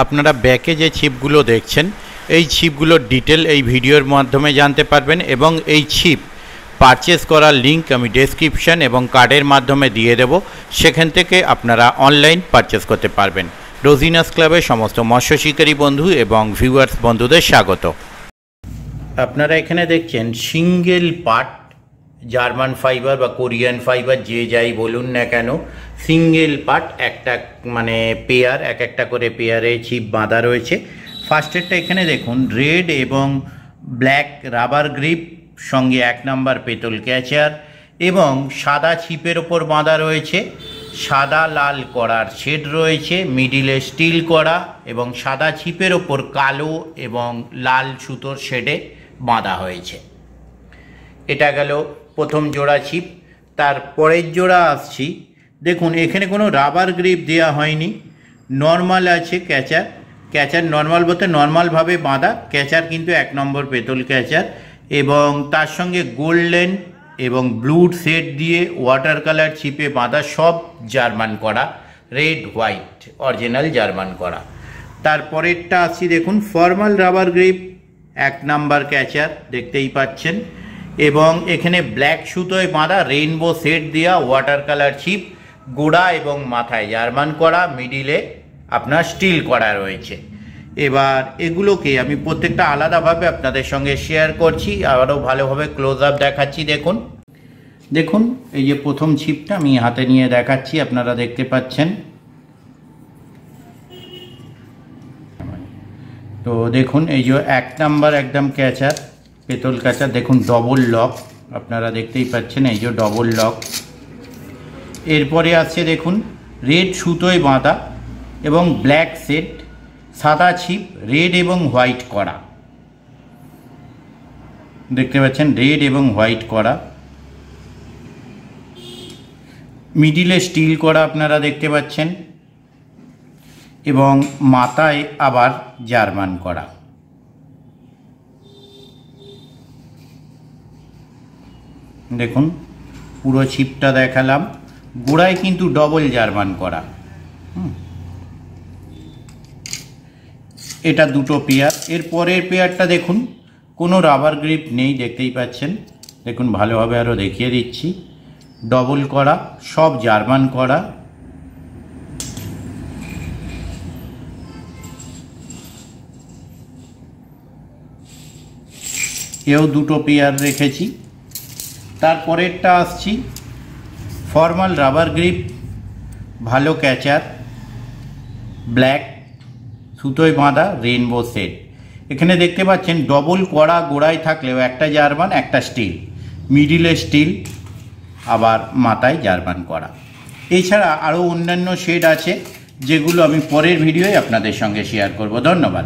আপনারা ব্যাকে যে ছিপগুলো দেখছেন এই ছিপগুলোর ডিটেল এই ভিডিওর মাধ্যমে জানতে পারবেন এবং এই ছিপ পারচেস করার লিঙ্ক আমি ডেসক্রিপশন এবং কার্ডের মাধ্যমে দিয়ে দেব, সেখান থেকে আপনারা অনলাইন পারচেস করতে পারবেন। রোজিনাস ক্লাবের সমস্ত মৎস্য শিকারী বন্ধু এবং ভিউয়ার্স বন্ধুদের স্বাগত। আপনারা এখানে দেখছেন সিঙ্গেল পার্ট জার্মান ফাইবার বা কোরিয়ান ফাইবার যে যাই বলুন না কেন, সিঙ্গেল পার্ট একটা মানে পেয়ার, এক একটা করে পেয়ারে ছিপ বাঁধা রয়েছে। ফার্স্টেরটা এখানে দেখুন রেড এবং ব্ল্যাক রাবার গ্রিপ সঙ্গে 1 নাম্বার পেতল ক্যাচার এবং সাদা ছিপের ওপর বাঁধা রয়েছে। সাদা লাল করার শেড রয়েছে, মিডিলে স্টিল করা এবং সাদা ছিপের ওপর কালো এবং লাল সুতোর শেডে বাঁধা হয়েছে। এটা গেল প্রথম জোড়া ছিপ। তার পরের জোড়া আসছি, দেখুন এখানে কোনো রাবার গ্রিপ দেওয়া হয়নি, নর্মাল আছে ক্যাচার। ক্যাচার নর্মাল বলতে নর্মালভাবে বাঁধা, ক্যাচার কিন্তু 1 নম্বর পেতল ক্যাচার এবং তার সঙ্গে গোল্ডেন এবং ব্লুর সেট দিয়ে ওয়াটার কালার ছিপে বাঁধা, সব জার্মান করা, রেড হোয়াইট অরিজিনাল জার্মান করা। তারপরেরটা আসছি, দেখুন formal rubber grip 1 number catcher দেখতেই পাচ্ছেন এবং এখানে ব্ল্যাক সুতোয় বাঁধা রেইনবো সেট দেওয়া ওয়াটার কালার ছিপ, গোড়া এবং মাথায় জার্মান করা, মিডিলে আপনার স্টিল করা রয়েছে। এবার এগুলোকে আমি প্রত্যেকটা আলাদাভাবে আপনাদের সঙ্গে শেয়ার করছি, আরও ভালোভাবে ক্লোজ আপ দেখাচ্ছি। দেখুন দেখুন এই যে প্রথম ছিপটা আমি হাতে নিয়ে দেখাচ্ছি, আপনারা দেখতে পাচ্ছেন। তো দেখুন এই যে 1 নাম্বার একদম ক্যাচার, পেতল ক্যাচার, দেখুন ডবল লক, আপনারা দেখতেই পাচ্ছেন এই যে ডবল লক। এরপরে আছে দেখুন রেড সুতোয় বাঁধা এবং ব্ল্যাক সেট, সাদা ছিপ, রেড এবং হোয়াইট করা, দেখতে পাচ্ছেন রেড এবং হোয়াইট করা, মিডিলে স্টিল করা আপনারা দেখতে পাচ্ছেন এবং মাথায় আবার জার্মান করা। দেখুন পুরো ছিপটা দেখালাম, গোড়ায় কিন্তু ডবল জার্মান করা। এটা দুটো পেয়ার। এর পরের পেয়ারটা দেখুন কোনো রাবার গ্রিপ নেই, দেখতেই পাচ্ছেন। দেখুন ভালোভাবে আরও দেখিয়ে দিচ্ছি, ডবল করা, সব জার্মান করা। এও দুটো পেয়ার রেখেছি। তারপরেরটা আসছি ফর্মাল রাবার গ্রিপ, ভালো ক্যাচার, ব্ল্যাক সুতোয় বাঁধা, রেইনবো সেট। এখানে দেখতে পাচ্ছেন ডবল কড়া গোড়ায় থাকলেও একটা জার্মান একটা স্টিল, মিডিলে স্টিল, আবার মাথায় জার্মান করা। এছাড়া আরও অন্যান্য শেড আছে যেগুলো আমি পরের ভিডিওয় আপনাদের সঙ্গে শেয়ার করব। ধন্যবাদ।